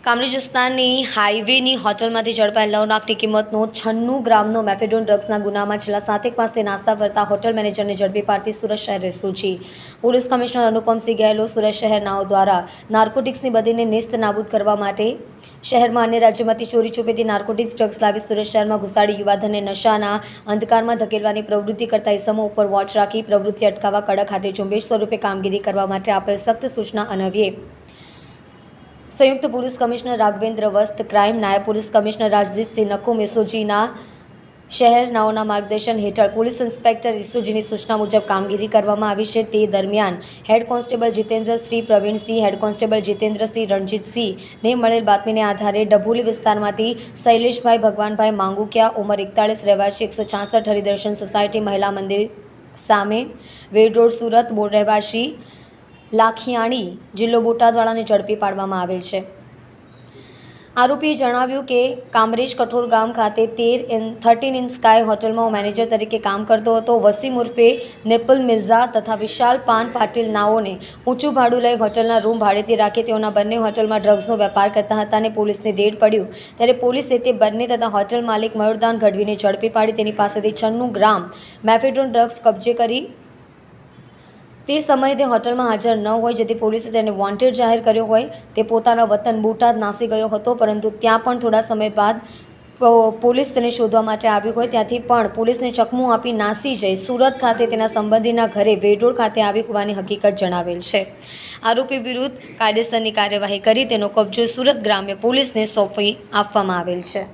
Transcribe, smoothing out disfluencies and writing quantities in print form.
કામરેજ વિસ્તારની હાઈવેની હોટલમાંથી ઝડપાયેલ 9 લાખની કિંમતનો 96 ગ્રામનો મેફેડોન ડ્રગ્સના ગુનામાં છેલ્લા 7 માસથી નાસ્તા ફરતા હોટલ મેનેજરને ઝડપી પાડતી સુરત શહેર સૂચી પોલીસ કમિશનર અનુપમસિંહ ગહેલોત સુરત શહેરનાઓ દ્વારા નાર્કોટિક્સની બદીને નેસ્ત નાબૂદ કરવા માટે શહેરમાં અન્ય રાજ્યોમાંથી ચોરી છુપેથી નાર્કોટિક્સ ડ્રગ્સ લાવી સુરત શહેરમાં ઘુસાડી યુવાધનને નશાના અંધકારમાં ધકેલવાની પ્રવૃત્તિ કરતા ઇસમો ઉપર વોચ રાખી પ્રવૃત્તિ અટકાવવા કડક હાથે ઝુંબેશ સ્વરૂપે કામગીરી કરવા માટે આપેલ સખ્ત સૂચના અન્વયે સંયુક્ત પોલીસ કમિશનર રાઘવેન્દ્ર વસ્ત, ક્રાઇમ નાયબ પોલીસ કમિશનર રાજદીપસિંહ નકુમ એસઓજીના શહેરનાઓના માર્ગદર્શન હેઠળ પોલીસ ઇન્સ્પેક્ટર એસઓજીની સૂચના મુજબ કામગીરી કરવામાં આવી છે। તે દરમિયાન head constable Jitendrasinh Pravinsinh, head constable Jitendrasinh રણજીતસિંહને મળેલ બાતમીને આધારે ડભોલી વિસ્તારમાંથી શૈલેષભાઈ ભગવાનભાઈ માંગુકિયા, ઉંમર 41, રહેવાસી 166 હરિદર્શન સોસાયટી મહિલા મંદિર સામે, વેડ રોડ, સુરત, મૂળ રહેવાસી લાખિયાણી, જિલ્લો બોટાદવાળાને ઝડપી પાડવામાં આવેલ છે। આરોપીએ જણાવ્યું કે કામરેજ કઠોર ગામ ખાતે 13 ઇન સ્કાય હોટલમાં હું મેનેજર તરીકે કામ કરતો હતો। વસીમ ઉર્ફે નિપલ મિર્ઝા તથા વિશાલ પાન પાટીલ નાઓને ઊંચું ભાડું લઈ હોટલના રૂમ ભાડેથી રાખી તેઓના બંને હોટલમાં ડ્રગ્સનો વેપાર કરતા હતા અને પોલીસને રેડ પડ્યું ત્યારે પોલીસે તે બંને તથા હોટલ માલિક મયુરદાન ગઢવીને ઝડપી પાડી તેની પાસેથી 96 ગ્રામ મેફેડોન ડ્રગ્સ કબજે કરી। તે સમયે તે હોટલમાં હાજર ન હોય જેથી પોલીસે તેને વોન્ટેડ જાહેર કર્યો હોય। તે પોતાના વતન બોટાદ નાસી ગયો હતો, પરંતુ ત્યાં પણ થોડા સમય બાદ પોલીસ તેને શોધવા માટે આવી હોય ત્યાંથી પણ પોલીસને ચકમું આપી નાસી જઈ સુરત ખાતે તેના સંબંધીના ઘરે વેડોળ ખાતે આવી હોવાની હકીકત જણાવેલ છે। આરોપી વિરુદ્ધ કાયદેસરની કાર્યવાહી કરી તેનો કબજો સુરત ગ્રામ્ય પોલીસને સોંપી આપવામાં આવેલ છે।